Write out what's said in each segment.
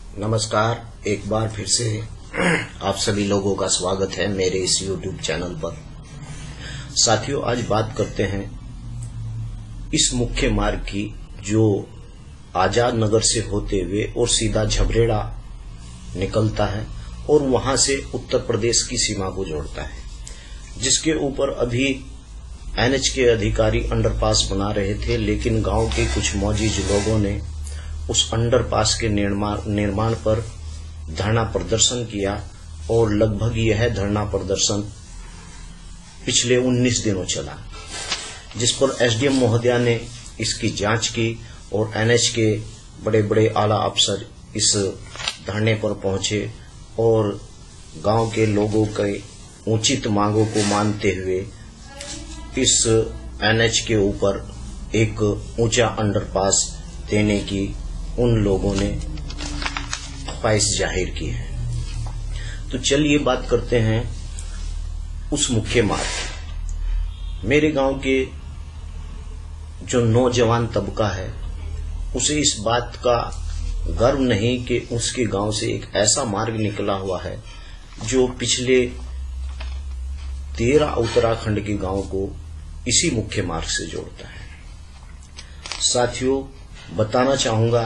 नमस्कार, एक बार फिर से आप सभी लोगों का स्वागत है मेरे इस YouTube चैनल पर। साथियों, आज बात करते हैं इस मुख्य मार्ग की जो आजाद नगर से होते हुए और सीधा झबरेड़ा निकलता है और वहां से उत्तर प्रदेश की सीमा को जोड़ता है, जिसके ऊपर अभी NH के अधिकारी अंडरपास बना रहे थे, लेकिन गांव के कुछ मौजूद लोगों ने उस अंडरपास के निर्माण पर धरना प्रदर्शन किया और लगभग यह धरना प्रदर्शन पिछले 19 दिनों चला, जिस पर SDM महोदया ने इसकी जांच की और NH के बड़े बड़े आला अफसर इस धरने पर पहुंचे और गांव के लोगों के उचित मांगों को मानते हुए इस NH के ऊपर एक ऊंचा अंडरपास देने की उन लोगों ने ख्वाहिश जाहिर की है। तो चलिए बात करते हैं उस मुख्य मार्ग। मेरे गांव के जो नौजवान तबका है उसे इस बात का गर्व नहीं कि उसके गांव से एक ऐसा मार्ग निकला हुआ है जो पिछले 13 उत्तराखंड के गांव को इसी मुख्य मार्ग से जोड़ता है। साथियों, बताना चाहूंगा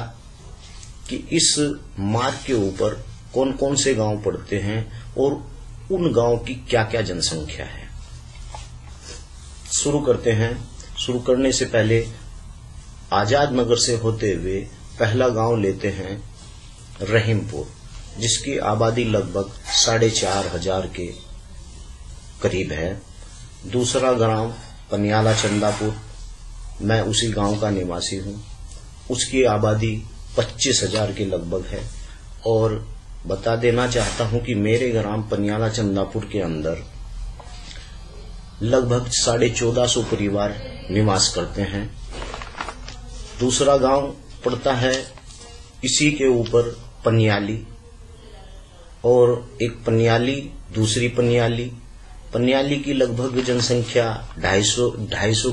कि इस मार्ग के ऊपर कौन कौन से गांव पड़ते हैं और उन गांव की क्या क्या जनसंख्या है। शुरू करते हैं। शुरू करने से पहले आजाद नगर से होते हुए पहला गांव लेते हैं रहीमपुर, जिसकी आबादी लगभग 4,500 के करीब है। दूसरा गांव पनियाला चंदापुर, मैं उसी गांव का निवासी हूं, उसकी आबादी 25,000 के लगभग है। और बता देना चाहता हूं कि मेरे ग्राम पनियाला चंदापुर के अंदर लगभग 1450 परिवार निवास करते हैं। दूसरा गांव पड़ता है इसी के ऊपर पनियाली, और एक पनियाली, दूसरी पनियाली। पनियाली की लगभग जनसंख्या 2,500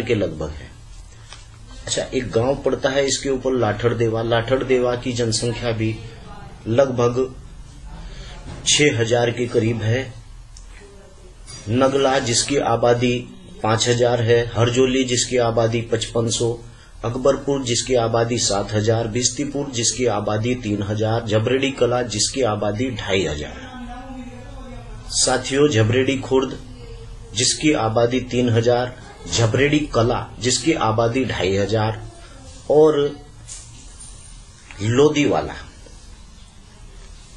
के लगभग है। अच्छा, एक गांव पड़ता है इसके ऊपर लाठड़देवा। लाठड़देवा की जनसंख्या भी लगभग 6,000 के करीब है। नगला, जिसकी आबादी 5,000 है। हरजोली, जिसकी आबादी 5500। अकबरपुर, जिसकी आबादी 7,000। बिस्तीपुर, जिसकी आबादी 3,000। झबरेड़ी कला, जिसकी आबादी 2,500। साथियों, झबरेड़ी खुर्द, जिसकी आबादी 3,000। झबरेड़ी कला, जिसकी आबादी 2,500। और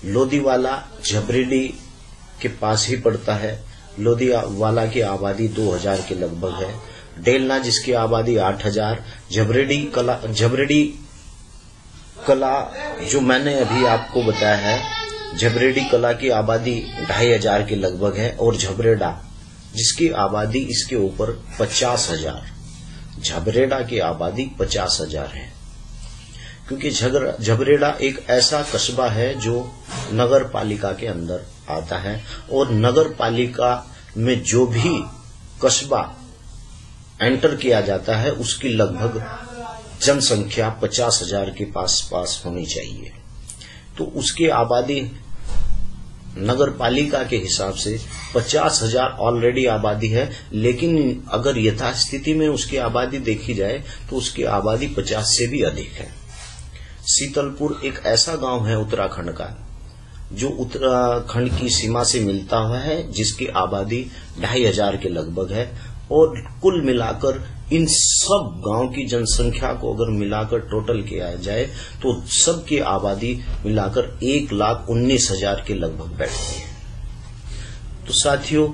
लोदीवाला झबरेड़ी के पास ही पड़ता है। लोदीवाला की आबादी 2,000 के लगभग है। डेलना, जिसकी आबादी 8,000। झबरेड़ी कला जो मैंने अभी आपको बताया है, झबरेड़ी कला की आबादी 2,500 के लगभग है। और झबरेड़ा, जिसकी आबादी इसके ऊपर 50,000। झबरेड़ा की आबादी 50,000 है, क्योंकि झबरेड़ा एक ऐसा कस्बा है जो नगर पालिका के अंदर आता है, और नगर पालिका में जो भी कस्बा एंटर किया जाता है उसकी लगभग जनसंख्या 50,000 के पास होनी चाहिए। तो उसकी आबादी नगर पालिका के हिसाब से 50,000 ऑलरेडी आबादी है, लेकिन अगर यथास्थिति में उसकी आबादी देखी जाए तो उसकी आबादी 50 से भी अधिक है। शीतलपुर एक ऐसा गांव है उत्तराखंड का जो उत्तराखंड की सीमा से मिलता हुआ है, जिसकी आबादी 2,500 के लगभग है। और कुल मिलाकर इन सब गांव की जनसंख्या को अगर मिलाकर टोटल किया जाए तो सबकी आबादी मिलाकर 1,19,000 के लगभग बैठती है। तो साथियों,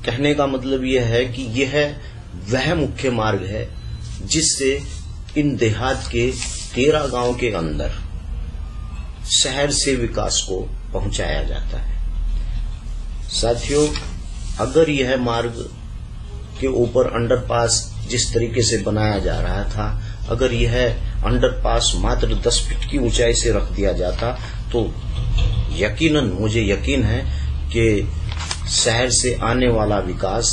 कहने का मतलब यह है कि यह वह मुख्य मार्ग है जिससे इन देहात के 13 गांव के अंदर शहर से विकास को पहुंचाया जाता है। साथियों, अगर यह मार्ग के ऊपर अंडरपास जिस तरीके से बनाया जा रहा था, अगर यह अंडरपास मात्र 10 फीट की ऊंचाई से रख दिया जाता तो यकीनन मुझे यकीन है कि शहर से आने वाला विकास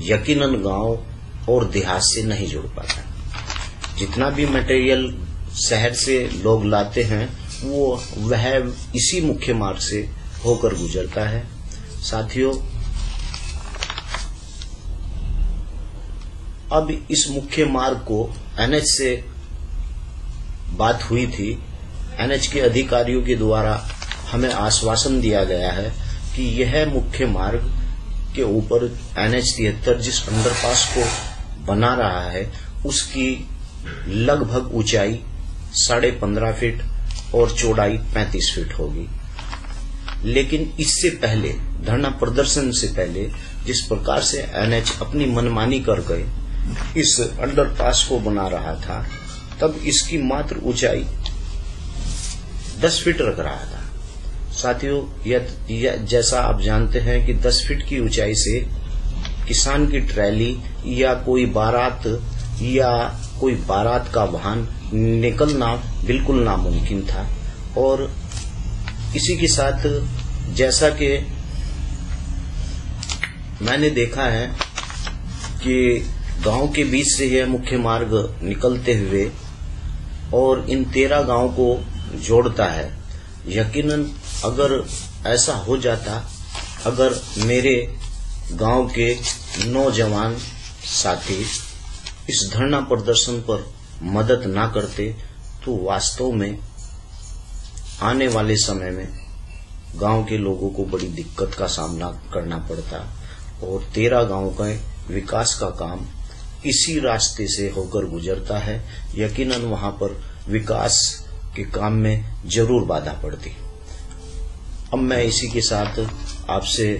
यकीनन गांव और देहात से नहीं जुड़ पाता। जितना भी मटेरियल शहर से लोग लाते हैं वह इसी मुख्य मार्ग से होकर गुजरता है। साथियों, अब इस मुख्य मार्ग को एनएच से बात हुई थी। एनएच के अधिकारियों के द्वारा हमें आश्वासन दिया गया है कि यह मुख्य मार्ग के ऊपर NH 73 जिस अंडरपास को बना रहा है उसकी लगभग ऊंचाई 15.5 फीट और चौड़ाई 35 फीट होगी। लेकिन इससे पहले, धरना प्रदर्शन से पहले, जिस प्रकार से NH अपनी मनमानी कर गए इस अंडरपास को बना रहा था, तब इसकी मात्र ऊंचाई 10 फीट रख रहा था। साथियों, यह जैसा आप जानते हैं कि 10 फीट की ऊंचाई से किसान की ट्रैली या कोई बारात का वाहन निकलना बिल्कुल नामुमकिन था। और इसी के साथ जैसा कि मैंने देखा है कि गांव के बीच से यह मुख्य मार्ग निकलते हुए और इन 13 गांव को जोड़ता है। यकीनन अगर ऐसा हो जाता, अगर मेरे गांव के नौजवान साथी इस धरना प्रदर्शन पर मदद ना करते, तो वास्तव में आने वाले समय में गांव के लोगों को बड़ी दिक्कत का सामना करना पड़ता और 13 गांव का विकास का काम इसी रास्ते से होकर गुजरता है। यकीनन वहां पर विकास के काम में जरूर बाधा पड़ती। अब मैं इसी के साथ आपसे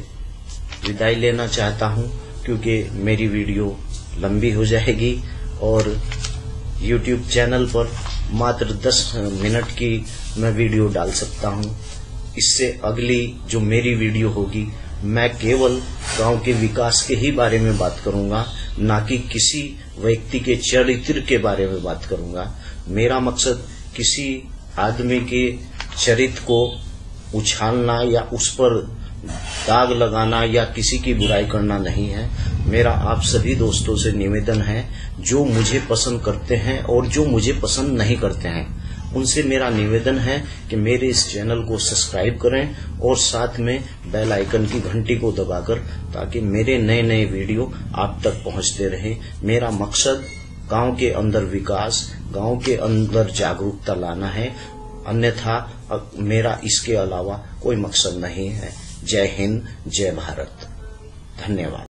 विदाई लेना चाहता हूं, क्योंकि मेरी वीडियो लंबी हो जाएगी और YouTube चैनल पर मात्र 10 मिनट की मैं वीडियो डाल सकता हूं। इससे अगली जो मेरी वीडियो होगी, मैं केवल गांव के विकास के ही बारे में बात करूंगा, ना कि किसी व्यक्ति के चरित्र के बारे में बात करूंगा। मेरा मकसद किसी आदमी के चरित्र को उछालना या उस पर दाग लगाना या किसी की बुराई करना नहीं है। मेरा आप सभी दोस्तों से निवेदन है, जो मुझे पसंद करते हैं और जो मुझे पसंद नहीं करते हैं, उनसे मेरा निवेदन है कि मेरे इस चैनल को सब्सक्राइब करें और साथ में बेल आइकन की घंटी को दबाकर, ताकि मेरे नए नए वीडियो आप तक पहुंचते रहे। मेरा मकसद गांव के अंदर विकास, गांव के अंदर जागरूकता लाना है, अन्यथा मेरा इसके अलावा कोई मकसद नहीं है। जय हिंद, जय भारत, धन्यवाद।